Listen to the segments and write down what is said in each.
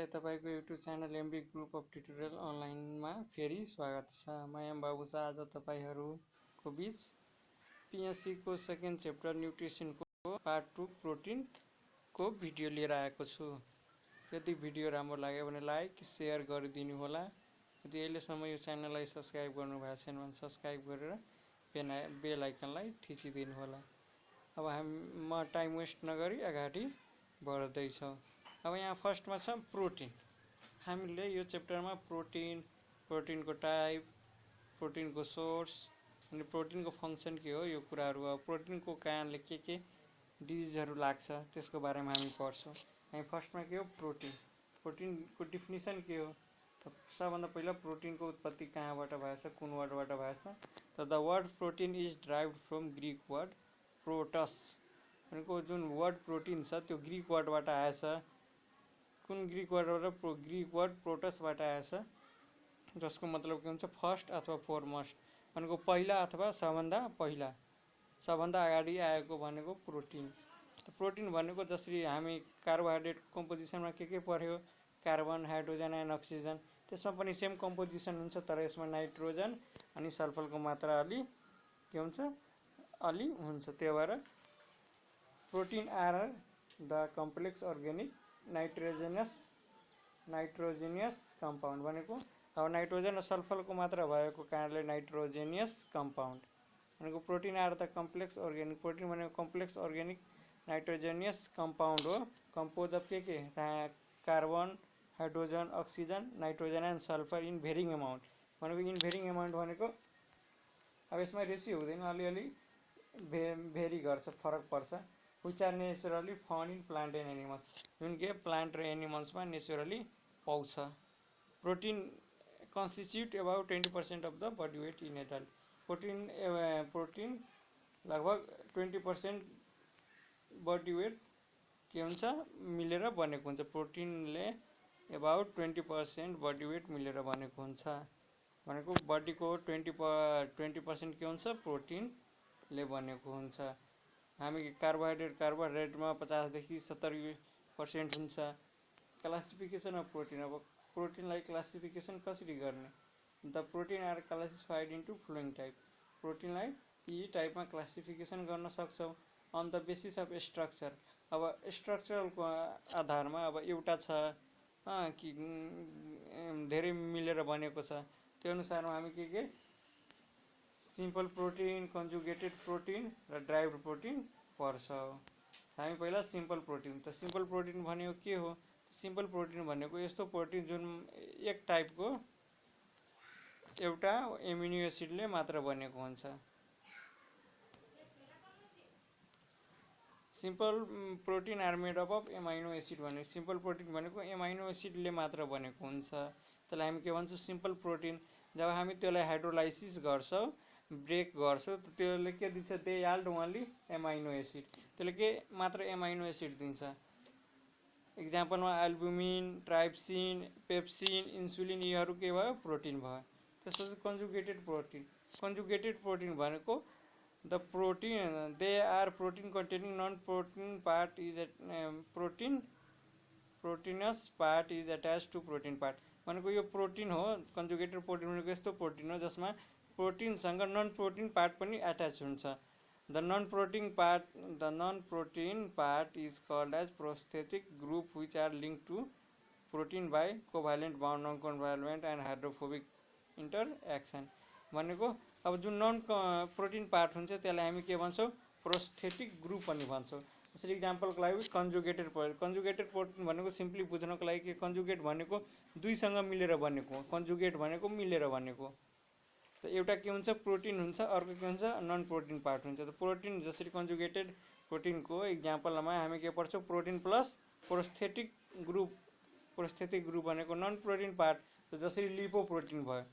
तपाईको YouTube channel MB group of tutorial अनलाइनमा फेरि स्वागत छ। म एम बाबु छ। आज तपाईहरुको बीच पीएससी को सेकेन्ड च्याप्टर न्युट्रिसनको पार्ट 2 प्रोटिनको भिडियो लिएर आएको छु। यदि भिडियो राम्रो लाग्यो भने लाइक शेयर गरिदिनु होला। यदि अहिलेसम्म यो च्यानललाई सब्स्क्राइब गर्नु भएको छैन भने सब्स्क्राइब गरेर बेल आइकनलाई थिचिदिनु होला। अब म टाइम वेस्ट नगरी अगाडि बढ्दै छौं। अब यहाँ फर्स्टमा छ प्रोटिन। हामीले यो च्याप्टरमा प्रोटिनको टाइप, प्रोटिनको सोर्स अनि प्रोटिनको फंक्सन के हो यो कुराहरु, अब प्रोटिनको कारणले के डिजिजहरु लाग्छ त्यसको बारेमा हामी पढ्छौं। हामी फर्स्टमा के हो प्रोटिनको डेफिनेसन के हो त सबभन्दा पहिला प्रोटिनको उत्पत्ति कहाँबाट भएछ, कुन वर्डबाट भएछ त the word protein is derived from Greek word प्रोटस भनेको जुन वर्ड प्रोटिन छ त्यो ग्रीक वर्डबाट आएछ। कुन ग्रीक वर्ड प्रोटसबाट आएछ जसको मतलब के हुन्छ फर्स्ट अथवा फोरमोस्ट भनेको पहिला अथवा सबभन्दा अगाडि आएको भनेको प्रोटिन। प्रोटिन भनेको जसरी हामी कार्बोहाइड्रेट कम्पोजिसनमा के पर्यो कार्बन, हाइड्रोजन एन्ड अक्सिजन, त्यसमा पनि सेम कम्पोजिसन हुन्छ तर यसमा नाइट्रोजन अनि सल्फरको मात्रा अलि के हुन्छ अलि हुन्छ। त्यही भएर protein are the complex organic nitrogenous compound भनेको अब नाइट्रोजन र सल्फरको मात्रा भएको कारणले नाइट्रोजेनियस कम्पाउन्ड भनेको protein are the complex organic. Protein भनेको कम्प्लेक्स अर्गेनिक नाइट्रोजेनियस कम्पाउन्ड हो कम्पोज अफ के carbon, hydrogen, oxygen, nitrogen and sulphur in varying amount भनेको इन भेरिङ एमाउन्ट भनेको अब यसमा रेसियो हुँदैन, अलिअलि भेरी गर्छ, फरक पर्छ। which are naturally found in plant and animals जुन के प्लान्ट र एनिमल्समा नेचुरली पाउँछ। Protein constitute about 20% of the body weight in adult। Protein लगभग 20% बडी वेट के हुन्छ मिलेर बनेको हुन्छ। प्रोटिनले about 20% बडी वेट मिलेर बनेको हुन्छ भनेको बडीको 20% के हुन्छ प्रोटिनले बनेको हुन्छ। हामी कार्बोहाइड्रेटमा 50 देखि 70% हुन्छ। क्लासिफिकेसन अफ प्रोटिन, अब प्रोटिनलाई क्लासिफिकेसन कसरी गर्ने the protein are classified into following type. प्रोटिनलाई यी टाइपमा क्लासिफिकेसन गर्न सक्छौं on the basis of structure. अब स्ट्रक्चरलको आधारमा अब एउटा छ कि धेरै मिलेर बनेको छ त्यो अनुसारमा हामी के सिम्पल प्रोटिन, कन्जुगेटेड प्रोटिन र ड्राइभ्ड प्रोटिन पढ्छौं। हामी पहिला सिम्पल प्रोटिन, त सिम्पल प्रोटिन भनेको के हो? सिम्पल प्रोटिन भनेको यस्तो प्रोटिन जुन एक टाइपको एउटा एमिनो एसिडले मात्र बनेको हुन्छ। Simple protein are made up of amino acid भने सिम्पल प्रोटिन भनेको एमाइनो एसिडले मात्र बनेको हुन्छ। त्यसलाई हामी के भन्छौं सिम्पल प्रोटिन। जब हामी त्यसलाई हाइड्रोलाइसिस गर्छौं, ब्रेक गर्छौं त त्यसले के दिन्छ दे याल्ड ओन्ली एमाइनो एसिड, त्यसले के मात्र एमाइनो एसिड दिन्छ। एक्जाम्पलमा एल्बुमिन, ट्राइप्सिन, पेप्सिन, इन्सुलिन यीहरु के भयो प्रोटिन भयो। त्यसपछि कन्जुगेटेड प्रोटिन भनेको the protein they are protein containing non-protein part is proteinous part is attached to protein part भनेको यो प्रोटिन हो। कन्जुगेटेड प्रोटिन भनेको यस्तो प्रोटिन हो जसमा प्रोटिन सँग नन प्रोटिन पार्ट पनि अट्याच हुन्छ। The non protein part is called as prosthetic group which are linked to protein by covalent bond, non-covalent and hydrophobic interaction भनेको अब जुन नन प्रोटिन पार्ट हुन्छ त्यसलाई हामी के भन्छौं प्रोस्थेटिक ग्रुप पनि भन्छौं। जसरी एक्जाम्पलको लागि कन्जुगेटेड प्रोटिन भनेको सिम्पली बुझ्नको लागि के कन्जुगेट भनेको दुईसँग मिलेर बनेको, कन्जुगेट भनेको मिलेर बनेको। त एउटा के हुन्छ प्रोटिन हुन्छ, अर्को के हुन्छ नन प्रोटिन पार्ट हुन्छ। त प्रोटिन जसरी कन्जुगेटेड प्रोटिनको एक्जाम्पलमा हामी के पढ्छौं प्रोटिन प्लस प्रोस्थेटिक ग्रुप भनेको नन प्रोटिन पार्ट जसरी लिपोप्रोटिन भयो।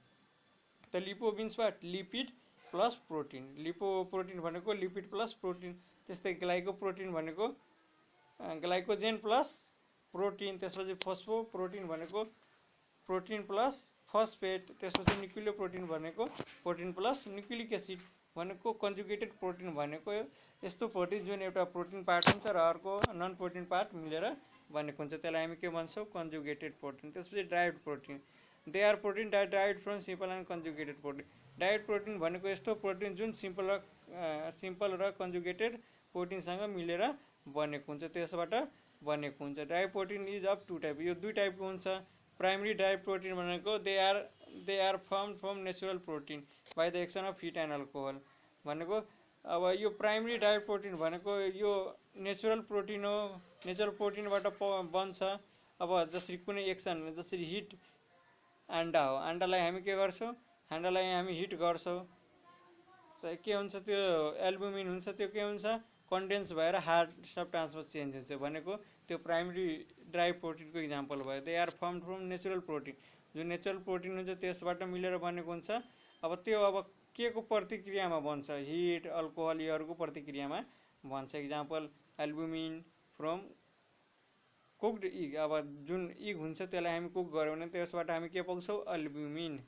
त lipo means what lipid plus protein, lipoprotein भनेको लिपिड प्लस प्रोटिन। त्यस्तै ग्लाइकोप्रोटिन भनेको ग्लाइकोजेन प्लस प्रोटिन। त्यसपछि फोस्फोप्रोटिन भनेको प्रोटिन प्लस फस्फेट। त्यसपछि न्युक्लियोप्रोटिन भनेको प्रोटिन प्लस न्युक्लिक एसिड भनेको कन्जुगेटेड प्रोटिन भनेको यस्तो प्रोटिन जुन एउटा प्रोटिन पार्ट हुन्छ र अर्को नन प्रोटिन पार्ट मिलेर बनेको हुन्छ, त्यसलाई हामी के भन्छौँ, कन्जुगेटेड प्रोटिन। त्यसपछि derived protein, they are protein that derived from simple and conjugated protein. Direct protein भनेको यस्तो प्रोटिन जुन सिम्पल र कन्जुगेटेड प्रोटिनसँग मिलेर बनेको हुन्छ, त्यसबाट बनेको हुन्छ। Derived protein is of two type, यो दुई टाइपको हुन्छ। प्राइमरी ड्राइभ प्रोटिन भनेको they are form from natural protein by the action of heat and alcohol भनेको। अब यो प्राइमरी ड्राइभ प्रोटिन भनेको यो नेचुरल प्रोटिन हो, नेचुरल प्रोटिनबाट बन्छ। अब जसरी कुनै एक्सन, जसरी हिट, अन्डा हो, अन्डालाई हामी के गर्छौँ, अन्डालाई हामी हिट गर्छौँ, के हुन्छ, त्यो एल्बुमिन हुन्छ, त्यो के हुन्छ, कन्डेन्स भएर हार्ड सब्स्टान्समा चेन्ज हुन्छ भनेको। त्यो प्राइमरी ड्राइभ प्रोटिनको इक्जाम्पल भयो। They are form from natural protein, जुन नेचुरल प्रोटिन हुन्छ त्यसबाट मिलेर बनेको हुन्छ। अब त्यो अब के को प्रतिक्रियामा बन्छ, हिट, अल्कोहल, यीहरूको प्रतिक्रियामा बन्छ। इक्जाम्पल एल्बुमिन फ्रम कुक्ड इग, अब जुन इग हुन्छ त्यसलाई हामी कुक गऱ्यौँ भने त्यसबाट हामी के पाउँछौँ, एल्बुमिन,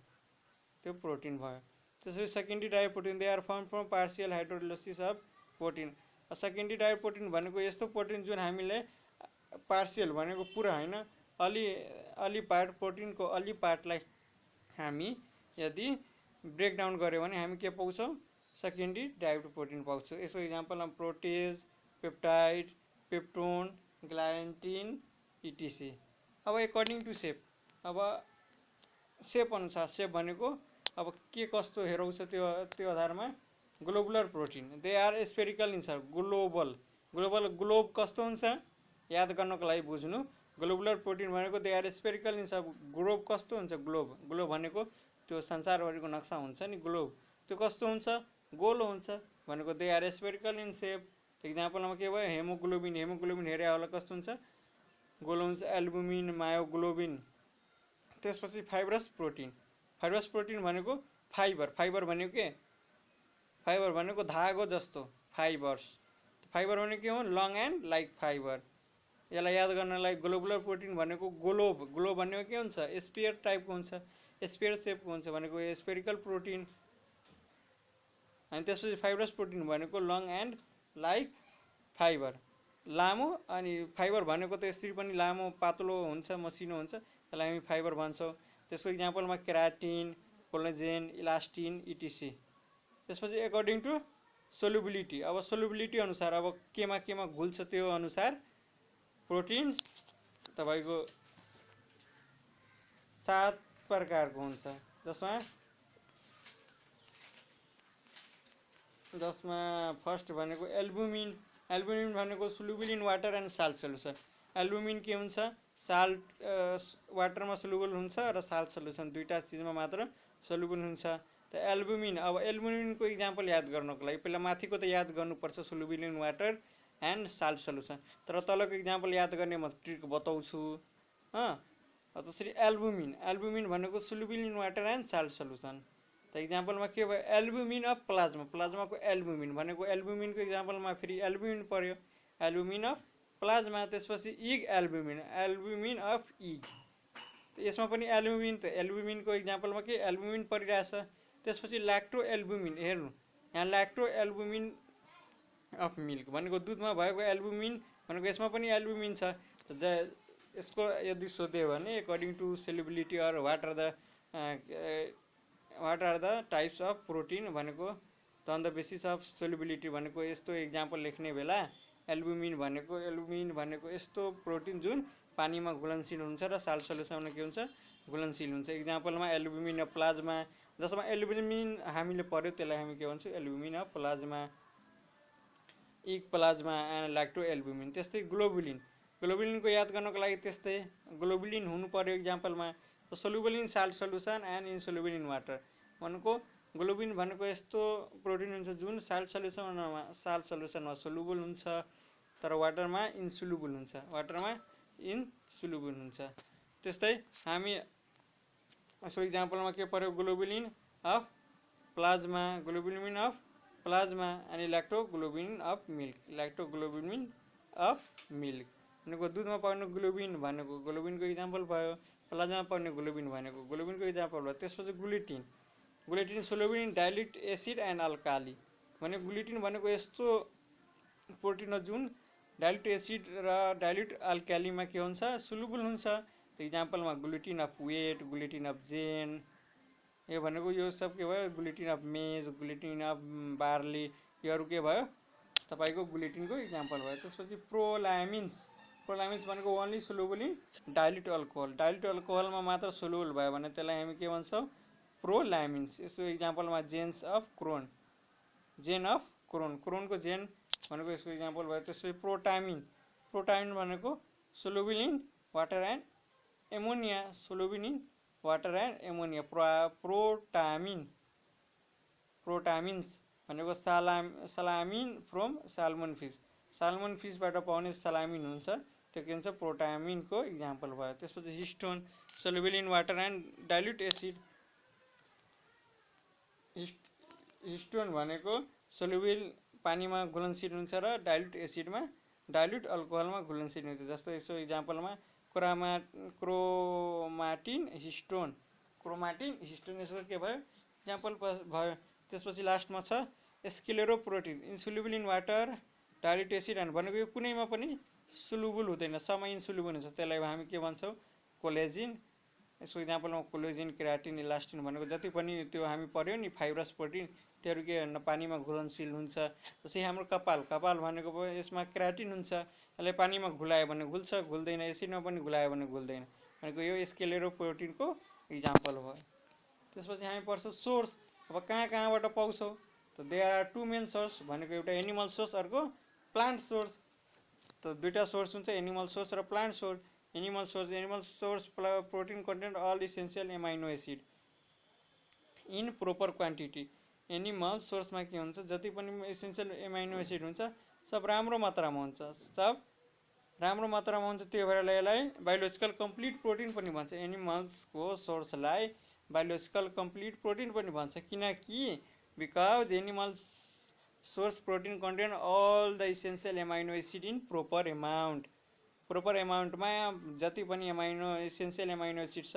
त्यो प्रोटिन भयो। त्यसपछि secondary derived protein, they are form from partial hydrolysis of protein. Secondary derived protein भनेको यस्तो प्रोटिन जुन हामीले पार्सियल भनेको पुरा होइन, अलि पार्ट, प्रोटिनको अलि पार्टलाई हामी यदि ब्रेकडाउन गऱ्यो भने हामी के पाउँछौँ, सेकेन्डरी ड्राइभ प्रोटिन पाउँछौँ। यसको इक्जाम्पलमा प्रोटेज, पेप्टाइड, पेप्टोन, ग्लाइन्टिन, इटिसी। अब एकर्डिङ टु सेप, अब सेप अनुसार, सेप भनेको अब के कस्तो हेराउँछ त्यो आधारमा। Globular protein, they are spherical in shape, globe कस्तो हुन्छ याद गर्नको लागि बुझ्नु। ग्लोबुलर प्रोटिन भनेको they are spherical in shape, globe कस्तो हुन्छ, ग्लोब भनेको त्यो संसारभरिको नक्सा हुन्छ नि, ग्लोब त्यो कस्तो हुन्छ, गोलो हुन्छ भनेको। दे आर स्पेरिकल इन सेप। इक्जाम्पलमा के भयो, हेमोग्लोबिन हेरे होला कस्तो हुन्छ, गोलो हुन्छ। Albumin, myoglobin. त्यसपछि फाइब्रस प्रोटिन भनेको फाइबर भनेको के, फाइबर भनेको धागो जस्तो, फाइबर भनेको के हो, लङ एन्ड लाइक फाइबर। यसलाई याद गर्नलाई ग्लोबुलर प्रोटिन भनेको ग्लोब भनेको के हुन्छ, स्पियर टाइपको हुन्छ, स्पियर सेपको हुन्छ भनेको स्पेरिकल प्रोटिन। अनि त्यसपछि फाइब्रस प्रोटिन भनेको लङ एन्ड लाइक फाइबर, लामो, अनि फाइबर भनेको त यसरी पनि लामो पातलो हुन्छ, मसिनो हुन्छ, त्यसलाई हामी फाइबर भन्छौँ। त्यसको इक्जाम्पलमा केराटिन, कोलाजेन, इलास्टिन, इटिसी। त्यसपछि एकर्डिङ टु सोल्युबिलिटी, अब सोल्युबिलिटी अनुसार, अब केमा घुल्छ त्यो अनुसार प्रोटिन तपाईँको 7 प्रकारको हुन्छ, जसमा फर्स्ट भनेको एल्बुमिन भनेको soluble in water and salt solution. Albumin के हुन्छ, साल्ट वाटरमा सोल्युबल हुन्छ र साल्ट सोल्युसन दुईटा चिजमा मात्र सोल्युबल हुन्छ। त एल्बुमिन, अब एल्बुमिनको इक्जाम्पल याद गर्नको लागि पहिला माथिको त याद गर्नुपर्छ, soluble in water and salt solution, तर तलको इक्जाम्पल याद गर्ने म ट्रिक बताउँछु। त्यसरी एल्बुमिन भनेको soluble in water and salt solution. त इक्जाम्पलमा के भयो, एल्बुमिन अफ प्लाज्माको एल्बुमिन भनेको, एल्बुमिनको इक्जाम्पलमा फेरि एल्बुमिन पर्यो, एल्बुमिन अफ प्लाज्मा। त्यसपछि इग एल्बुमिन अफ इग, यसमा पनि एल्बुमिन, त एल्बुमिनको इक्जाम्पलमा के एल्बुमिन परिरहेछ। त्यसपछि ल्याक्टो एल्बुमिन, हेर्नु यहाँ ल्याक्टो एल्बुमिन अफ मिल्क भनेको दुधमा भएको एल्बुमिन भनेको यसमा पनि एल्बुमिन छ। यसको यदि सोध्यो भने according to solubility or what are the types of protein भनेको, त on the basis of solubility भनेको यस्तो इक्जाम्पल लेख्ने बेला एल्बुमिन भनेको यस्तो प्रोटिन जुन पानीमा घुलनशील हुन्छ र साल्ट सोल्युसनमा के हुन्छ, घुलनशील हुन्छ। इक्जाम्पलमा एल्बुमिन अफ प्लाज्मा, जसमा एल्बुमिन हामीले पर्यो त्यसलाई हामी के भन्छौँ, albumin of plasma, egg plasma and lacto albumin. त्यस्तै ग्लोबुलिनको याद गर्नको लागि त्यस्तै ग्लोबुलिन हुनु पर्यो example, soluble in salt solution and insoluble in water भनेको। ग्लोबुलिन भनेको यस्तो प्रोटिन हुन्छ जुन साल्ट सोल्युसनमा सोल्युबल हुन्छ तर वाटरमा इन्सोल्युबल हुन्छ, त्यस्तै हामी यसको इक्जाम्पलमा के पर्यो, ग्लोबुलिन अफ प्लाज्मा अनि ल्याक्टोग्लोबुलिन अफ मिल्क भनेको दुधमा पाउने ग्लोबिन भनेको ग्लोबिनको इक्जाम्पल भयो, प्लाज्मा पाउने ग्लोबिन भनेको ग्लोबिनको इक्जाम्पल भयो। त्यसपछि gluten soluble in dilute acid and alkali भनेको, ग्लुटिन भनेको यस्तो प्रोटिन हो जुन डाइल्युट एसिड र डाइल्युट अल्कालीमा के हुन्छ, सोलुबल हुन्छ। Example gluten of wheat, gluten of zein, यो भनेको यो सब के भयो, gluten of maize, gluten of barley, योहरू के भयो तपाईँको ग्लुटिनको इक्जाम्पल भयो। त्यसपछि प्रोलामिन्स, प्रोलामिन्स भनेको only soluble in dilute alcohol, dilute अल्कोहलमा मात्र सोलुबल भयो भने त्यसलाई हामी के भन्छौँ, प्रोलामिन्स। यसको example zeins of corn, zein of corn, क्रोनको जेन भनेको यसको इक्जाम्पल भयो। त्यसपछि प्रोटामिन, प्रोटामिन भनेको soluble in water and ammonia, soluble in water and ammonia, protamine. Protamines भनेको salmine from salmon fish, salmon फिसबाट पाउने सलामिन हुन्छ, त्यो के हुन्छ, प्रोटामिनको इक्जाम्पल भयो। त्यसपछि histone, soluble in water and dilute acid, histone भनेको सोलुबल पानीमा घुलनशील हुन्छ र डाइल्युट एसिडमा, डाइल्युट अल्कोहलमा घुलनशील हुन्छ। जस्तो यसको example chromatin histone, chromatin histone यसको के भयो, इक्जाम्पल भयो। त्यसपछि लास्टमा छ scleroprotein, insoluble in water, dilute acid and, भनेको यो कुनैमा पनि सोलुबल हुँदैन, सबै इन्सोल्युबल हुन्छ, त्यसलाई हामी के भन्छौँ, कोलेजिन। यसको इक्जाम्पलमा कोलेजिन, केराटिन, इलास्टिन भनेको जति पनि त्यो हामी पढ्यो नि फाइब्रस प्रोटिन, त्योहरू के पानीमा घुलनशील हुन्छ। जस्तै हाम्रो कपाल, कपाल भनेको यसमा केराटिन हुन्छ, यसलाई पानीमा घुलायो भने घुल्छ, घुल्दैन, एसिडमा पनि घुलायो भने घुल्दैन, भनेको यो स्क्लेरोप्रोटिनको इक्जाम्पल भयो। त्यसपछि हामी पढ्छौँ सोर्स, अब कहाँबाट पाउँछौँ, त there are two main source, भनेको एउटा एनिमल सोर्स, अर्को प्लान्ट सोर्स। त दुईवटा सोर्स हुन्छ, एनिमल सोर्स र plant source. Animal source protein content all essential amino acid in proper quantity. Animal सोर्समा के हुन्छ, जति पनि इसेन्सियल एमाइनो एसिड हुन्छ सब राम्रो मात्रामा हुन्छ, सब राम्रो मात्रामा हुन्छ, त्यो भएर यसलाई बायोलोजिकल कम्प्लिट प्रोटिन पनि भन्छ। एनिमल्सको सोर्सलाई बायोलोजिकल कम्प्लिट प्रोटिन पनि भन्छ, किनकि because animals source protein contain all the essential amino acid in proper amount, proper एमाउन्टमा जति पनि एमाइनो इसेन्सियल एमाइनो एसिड छ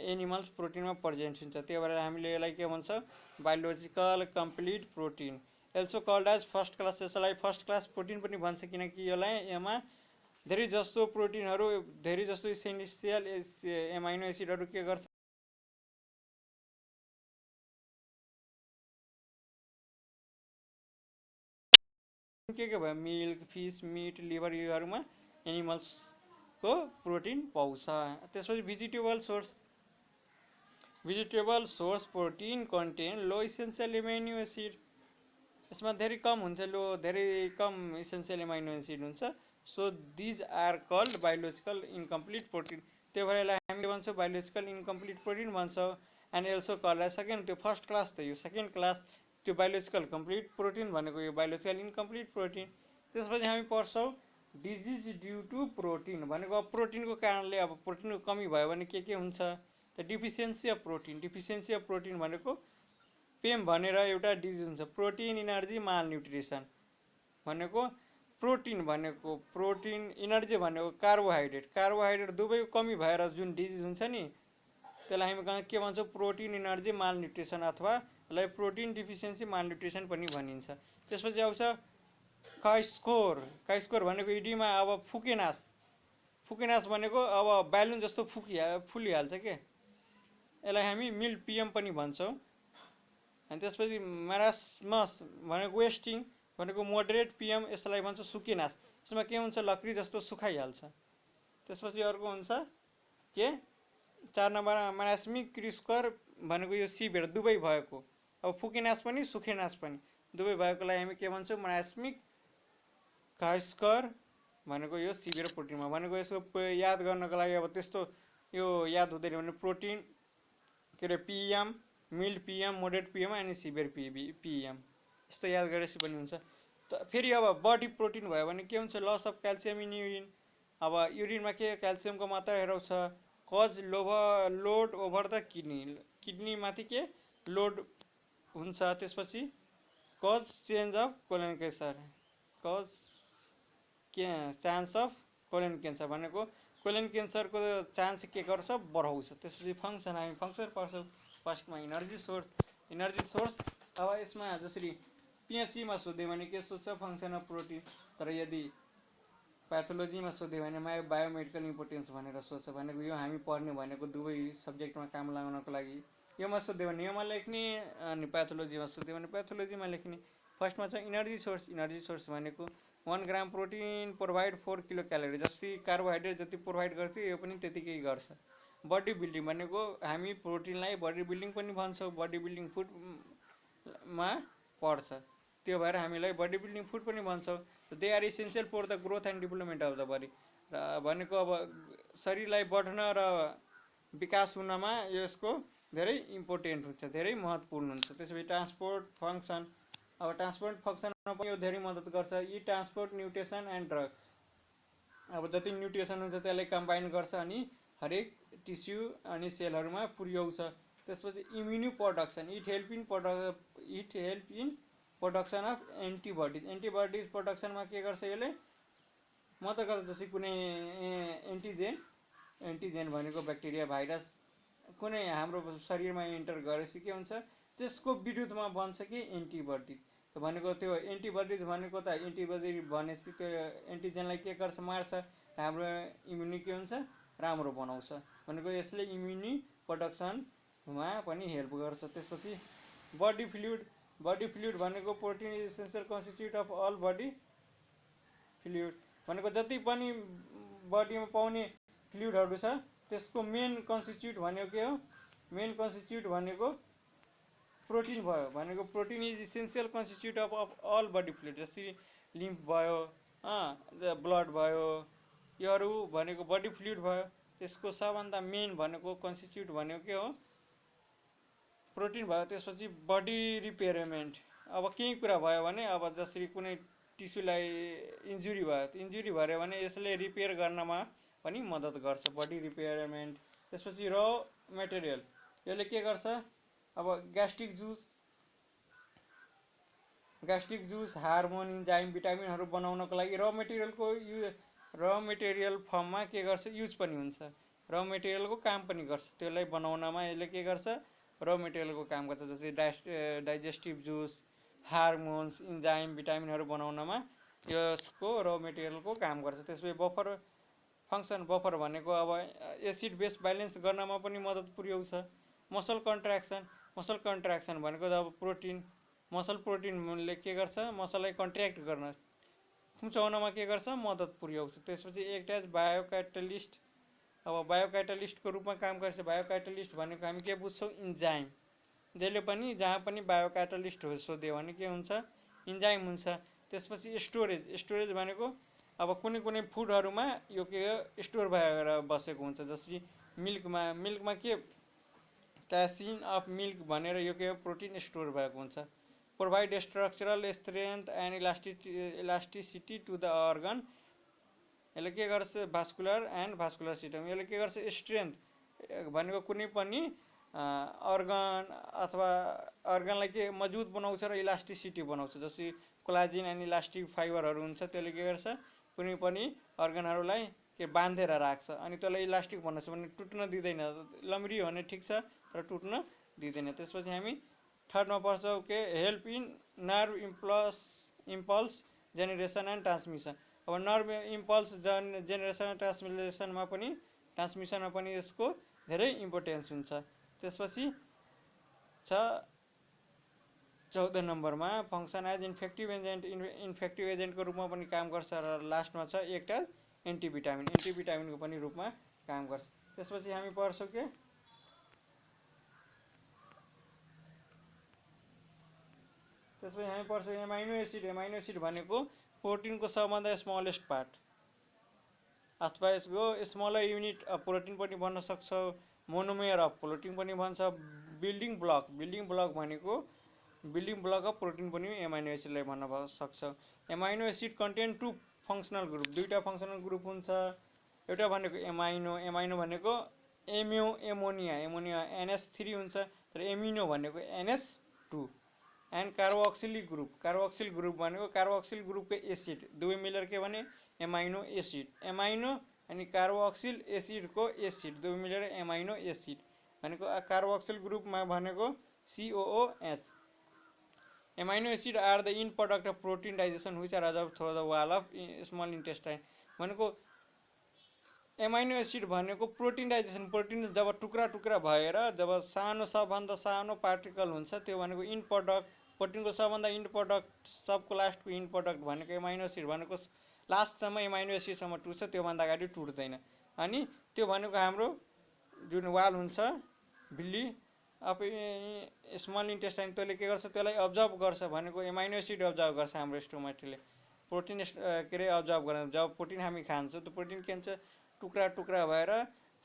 एनिमल्स प्रोटिनमा प्रेजेन्ट हुन्छ, त्यही भएर हामीले यसलाई के भन्छ, biological complete protein. Also called as first class, यसलाई फर्स्ट क्लास प्रोटिन पनि भन्छ, किनकि यसमा धेरै जसो प्रोटिनहरू, धेरै जसो इसेन्सियल एमाइनो एसिडहरू के गर्छ, के भयो, मिल्क, फिस, मिट, लिभर, योहरूमा एनिमल्सको प्रोटिन पाउँछ। त्यसपछि vegetable source, vegetable source protein contain low essential amino acid, यसमा धेरै कम हुन्छ, धेरै कम इसेन्सियल एमाइनो एसिड हुन्छ, so these are called biological incomplete protein, त्यो भएर यसलाई हामीले भन्छौँ बायोलोजिकल इन्कम्प्लिट प्रोटिन भन्छौँ। And also called as second, त्यो फर्स्ट क्लास त यो सेकेन्ड क्लास, त्यो बायोलोजिकल कम्प्लिट प्रोटिन भनेको यो बायोलोजिकल इन्कम्प्लिट प्रोटिन। त्यसपछि हामी पढ्छौँ डिजिज ड्यु टु प्रोटिन, भनेको अब प्रोटिनको कारणले, अब प्रोटिनको कमी भयो भने के हुन्छ, त deficiency of protein, deficiency of protein भनेको पेम भनेर एउटा डिजिज हुन्छ, प्रोटिन इनर्जी माल न्युट्रिसन भनेको, प्रोटिन भनेको प्रोटिन, इनर्जी भनेको कार्बोहाइड्रेट, कार्बोहाइड्रेट दुवैको कमी भएर जुन डिजिज हुन्छ नि, त्यसलाई हामी के भन्छौँ, प्रोटिन इनर्जी माल न्युट्रिसन, अथवा यसलाई प्रोटिन डिफिसियन्सी माल न्युट्रिसन पनि भनिन्छ। त्यसपछि आउँछ काइस्कोर, काइस्कोर भनेको इडीमा अब फुकेनास, फुकेनास भनेको अब ब्यालुन जस्तो फुलिहाल्छ के, यसलाई हामी मिल्क पिएम पनि भन्छौँ। अनि त्यसपछि म्यारास्मस भनेको वेस्टिङ भनेको मोडरेट पिएम, यसलाई भन्छ सुकेनास, यसमा के हुन्छ, लकडी जस्तो सुकाइहाल्छ। त्यसपछि अर्को हुन्छ के 4 नम्बरमा म्यारास्मिक क्रिस्कर भनेको यो सिभियर दुवै भएको, अब फुकेनास पनि सुकेनास पनि दुवै भएकोलाई हामी के भन्छौँ, म्यारास्मिक काइस्कर भनेको यो सिभियर प्रोटिनमा, भनेको यसको याद गर्नको लागि अब त्यस्तो यो याद हुँदैन भने प्रोटिन के अरे PEM, mild PEM, moderate PEM अनि सिभियर पिएम, यस्तो याद गरेपछि पनि हुन्छ। त फेरि अब बडी प्रोटिन भयो भने के हुन्छ, loss of calcium in urine, अब युरिनमा के क्याल्सियमको मात्रा हेराउँछ, cause load over the kidney, किडनीमाथि के लोड हुन्छ। त्यसपछि cause change of colon cancer, cause chance of colon cancer भनेको कोलन क्यान्सरको चान्स के गर्छ, बढाउँछ। त्यसपछि फङ्सन, हामी फङ्सन पढ्छौँ। फर्स्टमा इनर्जी सोर्स, इनर्जी सोर्स अब यसमा जसरी पिएससीमा सोध्यो भने के सोध्छ, फङ्सन अफ प्रोटिन, तर यदि प्याथोलोजीमा सोध्यो भने बायोमेडिकल इम्पोर्टेन्स भनेर सोध्छ भनेको यो हामी पढ्ने भनेको दुवै सब्जेक्टमा काम लगाउनको लागि योमा सोध्यो भने योमा लेख्ने अनि प्याथोलोजीमा सोध्यो भने प्याथोलोजीमा लेख्ने। फर्स्टमा छ इनर्जी सोर्स। इनर्जी सोर्स भनेको 1 ग्राम प्रोटिन प्रोभाइड 4 किलो क्यालोरी। जस्तै कार्बोहाइड्रेट जति प्रोभाइड गर्थ्यो यो पनि त्यतिकै गर्छ। बडी बिल्डिङ भनेको हामी प्रोटिनलाई बडी बिल्डिङ पनि भन्छौँ, बडी बिल्डिङ फुडमा पर्छ, त्यो भएर हामीलाई बडी बिल्डिङ फुड पनि भन्छौँ। They are essential for the growth and development of the body. र भनेको अब शरीरलाई बढ्न र विकास हुनमा यसको धेरै इम्पोर्टेन्ट हुन्छ, धेरै महत्त्वपूर्ण हुन्छ। त्यसपछि ट्रान्सपोर्ट फङ्सन। अब ट्रान्सपोर्ट फङ्सनमा पनि यो धेरै मद्दत गर्छ। यी ट्रान्सपोर्ट न्युट्रिसन एन्ड ड्रग। अब जति न्युट्रिसन हुन्छ त्यसलाई कम्बाइन गर्छ अनि हरेक टिस्यु अनि सेलहरूमा पुर्याउँछ। त्यसपछि immune production. It help in production of antibodies. Antibodies प्रोडक्सनमा के गर्छ यसले मद्दत गर्छ। जस्तै कुनै एन्टिजेन भनेको ब्याक्टेरिया भाइरस कुनै हाम्रो शरीरमा इन्टर गरेपछि के हुन्छ त्यसको विरुद्धमा बन्छ कि एन्टिबडी भनेको। त्यो एन्टिबडिज भनेको त एन्टिबडी भनेपछि त्यो एन्टिजेनलाई के गर्छ मार्छ, हाम्रो इम्युनि के हुन्छ राम्रो बनाउँछ भनेको। यसले इम्युनि प्रोडक्सनमा पनि हेल्प गर्छ। त्यसपछि बडी फ्लुइड। बडी फ्लुइड भनेको protein is essential constitute of all body fluid भनेको जति पनि बडीमा पाउने फ्लुइडहरू छ त्यसको मेन कन्स्टिट्युट भनेको के हो, मेन कन्स्टिट्युट भनेको प्रोटिन भयो। भनेको protein is essential constitute of all body fluid. जस्तै लिम्फ भयो, ब्लड भयो, योहरू भनेको बडी फ्लुइड भयो। त्यसको सबभन्दा मेन भनेको कन्स्टिट्युट भनेको के हो प्रोटिन भयो। त्यसपछि बडी रिपेयरमेन्ट। अब केही कुरा भयो भने अब जसरी कुनै टिस्युलाई इन्जुरी भयो, इन्जुरी भयो भने यसले रिपेयर गर्नमा पनि मद्दत गर्छ, बडी रिपेयरमेन्ट। त्यसपछि र मेटेरियल। यसले के गर्छ अब ग्यास्ट्रिक जुस हार्मोन इन्जाइम भिटामिनहरू बनाउनको लागि र मेटेरियल फर्ममा के गर्छ युज पनि हुन्छ। र मेटेरियलको काम पनि गर्छ, त्यसलाई बनाउनमा यसले के गर्छ र मेटेरियलको काम गर्छ। जस्तै डाइजेस्टिभ जुस हार्मोन्स इन्जाइम भिटामिनहरू बनाउनमा यसको र मेटेरियलको काम गर्छ। त्यसपछि बफर फङ्सन। बफर भनेको अब एसिड बेस ब्यालेन्स गर्नमा पनि मद्दत पुर्याउँछ। Muscle contraction. मसल कन्ट्र्याक्सन भनेको अब मसल प्रोटिनले के गर्छ मसललाई कन्ट्र्याक्ट गर्न खुम्चाउनमा के गर्छ मद्दत पुर्याउँछ। त्यसपछि एक्ट एज बायोक्याटालिस्ट। अब बायोक्याटालिस्टको रूपमा काम गर्छ। बायोक्याटालिस्ट भनेको हामी के बुझ्छौँ इन्जाइम। जहिले पनि जहाँ पनि बायोक्याटालिस्ट सोध्यो भने के हुन्छ इन्जाइम हुन्छ। त्यसपछि स्टोरेज। स्टोरेज भनेको अब कुनै फुडहरूमा यो के स्टोर भएर बसेको हुन्छ। जस्तै मिल्कमा के क्यासिन अफ मिल्क भनेर यो के प्रोटिन स्टोर भएको हुन्छ। Provide structural strength and elasticity to the organ. यसले के गर्छ भास्कुलर एन्ड भास्कुलर सिस्टम। यसले के गर्छ स्ट्रेन्थ भनेको कुनै पनि अर्गन अथवा अर्गनलाई के मजबुत बनाउँछ र इलास्टिसिटी बनाउँछ। जस्तै कोलाजिन एन्ड इलास्टिक फाइबरहरू हुन्छ, त्यसले के गर्छ कुनै पनि अर्गनहरूलाई के बाँधेर राख्छ अनि त्यसलाई इलास्टिक बनाउँछ भने टुट्न दिँदैन। लम्री भने ठिक छ तर टुट्न दिँदैन। त्यसपछि हामी थर्डमा पढ्छौँ के help in nerve impulse generation and transmission. अब नर्भ इम्पल्स जेनेरेसन एन्ड ट्रान्समिसनमा पनि यसको धेरै इम्पोर्टेन्स हुन्छ। त्यसपछि छ 14 नम्बरमा फङ्सन एज इन्फेक्टिभ एजेन्टको रूपमा पनि काम गर्छ। र लास्टमा छ एक्ट एज एन्टिभिटामिनको पनि रूपमा काम गर्छ। त्यसपछि हामी पढ्छौँ के एमाइनो एसिड। एमाइनो एसिड भनेको प्रोटिनको सबभन्दा स्मलेस्ट पार्ट अथवा यसको स्मलर युनिट अफ प्रोटिन पनि भन्न सक्छौँ। मोनोमेयर अफ प्रोटिन पनि भन्छ। बिल्डिङ ब्लक भनेको बिल्डिङ ब्लक अफ प्रोटिन पनि एमाइनो एसिडलाई भन्न सक्छौँ। Amino acid contain 2 functional group. दुईवटा फङ्सनल ग्रुप हुन्छ। एउटा भनेको एमाइनो भनेको एमोनिया NH3 हुन्छ तर एमिनो भनेको NH2 एन्ड कार्बोक्सिलिक ग्रुप भनेको कार्बोक्सिल ग्रुपको एसिड दुवै मिलेर के भने एमाइनो एसिड। एमाइनो अनि कार्बोक्सिल एसिडको एसिड दुवै मिलेर एमाइनो एसिड भनेको कार्बोक्सिल ग्रुपमा भनेको COOH। Amino acid are the end product of protein digestion which are absorb through the wall of small intestine. भनेको एमाइनो एसिड भनेको प्रोटिनाइजेसन, प्रोटिन जब टुक्रा टुक्रा भएर जब सानो सबभन्दा सानो पार्टिकल हुन्छ त्यो भनेको इन्ड प्रडक्ट, प्रोटिनको सबभन्दा इन्ड प्रडक्ट, सबको लास्टको इन्ड प्रडक्ट भनेको एमाइनो एसिड भनेको लास्टसम्म एमाइनो एसिडसम्म टुट्छ, त्योभन्दा अगाडि टुट्दैन। अनि त्यो भनेको हाम्रो जुन वाल हुन्छ बिल्ली अब स्मल इन्टेस्टाइन, त्यसले के गर्छ, त्यसलाई अब्जर्भ गर्छ, भनेको एमाइनो एसिड अब्जर्भ गर्छ हाम्रो स्टोमेटले, प्रोटिन के अरे अब्जर्भ गर्छ। जब प्रोटिन हामी खान्छौँ त्यो प्रोटिन के हुन्छ, टुक्रा टुक्रा भएर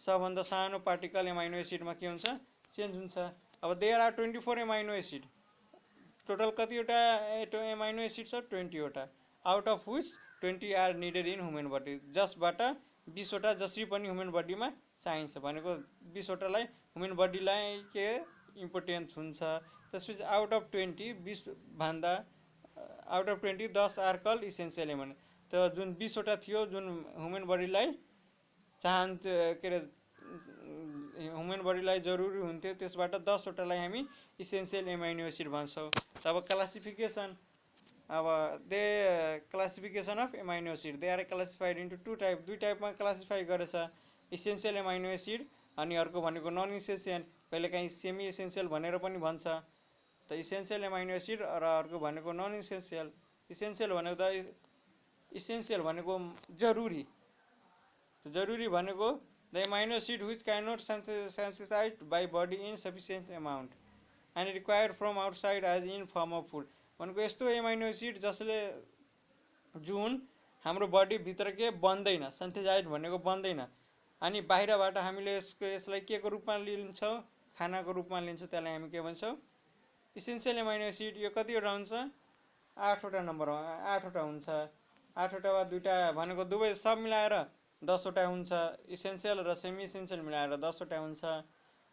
सबभन्दा सानो पार्टिकल एमाइनो एसिडमा के हुन्छ, चेन्ज हुन्छ। अब there are 24 amino acid, total कतिवटा एमाइनो एसिड छ, 20 वटा, out of which 20 are needed in human body, जसबाट 20 वटा जसरी पनि ह्युमन बडीमा चाहिन्छ, भनेको 20 वटालाई ह्युमन बडीलाई के इम्पोर्टेन्स हुन्छ। त्यसपछि आउट अफ 20, 20 भन्दा out of 20 10 are called essential amino, त जुन 20 वटा थियो जुन ह्युमन बडीलाई चाहन्छ के अरे ह्युमन बडीलाई जरुरी हुन्थ्यो, त्यसबाट 10 वटालाई हामी इसेन्सियल एमाइनो एसिड भन्छौँ। अब क्लासिफिकेसन, अब they classification of amino acid, they are classified into 2 type, 2 टाइपमा क्लासिफाई गरेछ, इसेन्सियल एमाइनो एसिड अनि अर्को भनेको नन इसेन्सियल, कहिलेकाहीँ सेमी इसेन्सियल भनेर पनि भन्छ। त इसेन्सियल एमाइनो एसिड र अर्को भनेको नन इसेन्सियल। इसेन्सियल भनेको त इसेन्सियल भनेको जरुरी, जरुरी भनेको the amino acid which can not synthesize by body in sufficient amount and required from outside as in form of food, भनेको यस्तो एमाइनो एसिड जसले जुन हाम्रो बडीभित्र के बन्दैन, सेन्थिजाइड भनेको बन्दैन, अनि बाहिरबाट हामीले यसलाई के को रूपमा लिन्छौँ, खानाको रूपमा लिन्छौँ, त्यसलाई हामी के भन्छौँ, इसेन्सियल एमाइनो एसिड। यो कतिवटा हुन्छ, 8 वटा नम्बरमा 8 वटा हुन्छ, 8 वटा वा 2टा भनेको दुवै सब मिलाएर 10 वटा हुन्छ, इसेन्सियल र सेमी इसेन्सियल मिलाएर 10 वटा हुन्छ,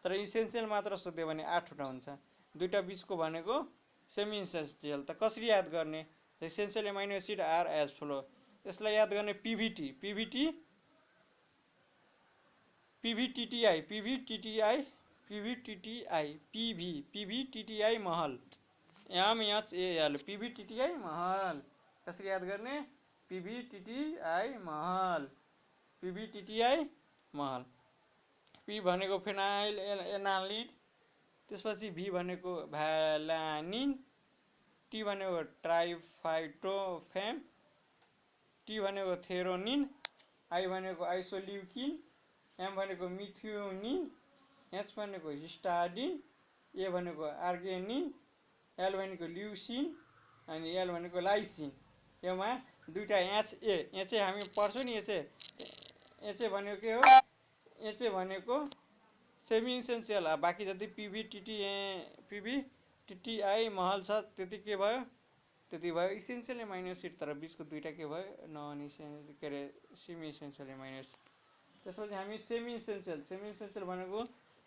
तर इसेन्सियल मात्र सोध्यो भने 8 वटा हुन्छ, 2टा बिचको भनेको सेमी इसेन्सियल। त कसरी याद गर्ने, essential amino acid are as follow, यसलाई याद गर्ने पिभिटी, पिभिटी पिभिटिटिआई, पिभिटिटिआई, पिभिटिटिआई, पिभी, पिभिटिटिआई महल, एमएचएल, पिभिटिटिआई महल, कसरी याद गर्ने, पिभिटिटिआई महल, पिभिटिटिआई महल। पी भनेको फिनाइल एनालिन, त्यसपछि भी भनेको भ्यालानिन, टी भनेको ट्राइफाइटोफेम, टी भनेको थेरोनिन, आई भनेको आइसोल्युकिन, एम भनेको मिथ्योनिन, एच भनेको हिस्टाडिन, ए भनेको आर्गेनिन, एल भनेको ल्युसिन अनि एल भनेको लाइसिन। योमा 2टा एचए, एचए हामी पढ्छौँ नि, एचए भनेको के हो, एचए भनेको सेमी इसेन्सियल, बाँकी जति पिभिटिटिआई महल छ त्यति के भयो, त्यति भयो इसेन्सियल एमाइनो एसिड, तर बिचको 2टा के भयो, नन इसेन्सियल के अरे सेमी इसेन्सियल एमाइनो एसिड। त्यसपछि हामी सेमी इसेन्सियल, सेमी इसेन्सियल भनेको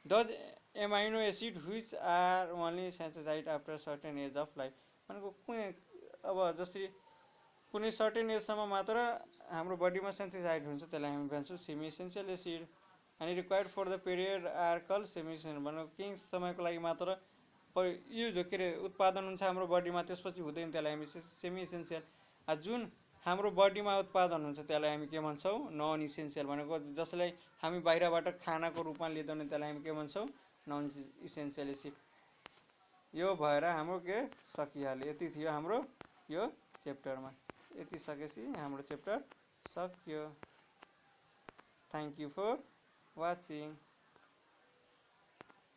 the amino acid which are only synthesize after certain age of life, भनेको अब जसरी कुनै सर्टेन एजसम्म मात्र हाम्रो बडीमा सेन्सिटाइज हुन्छ, त्यसलाई हामी भन्छौँ सेमी इसेन्सियल एसिड। अनि required for the period are called semi essential, भनेको केही समयको लागि मात्र युज के अरे उत्पादन हुन्छ हाम्रो बडीमा, त्यसपछि हुँदैन, त्यसलाई हामी सेमी इसेन्सियल। जुन हाम्रो बडीमा उत्पादन हुन्छ त्यसलाई हामी के भन्छौँ, नन इसेन्सियल, भनेको जसलाई हामी बाहिरबाट खानाको रूपमा लिँदैन त्यसलाई हामी के भन्छौँ, नन इसेन्सियल एसिड। यो भएर हाम्रो के सकिहाल्यो, यति थियो हाम्रो यो च्याप्टरमा, यति सकेपछि हाम्रो च्याप्टर सक्यो। Thank you for watching.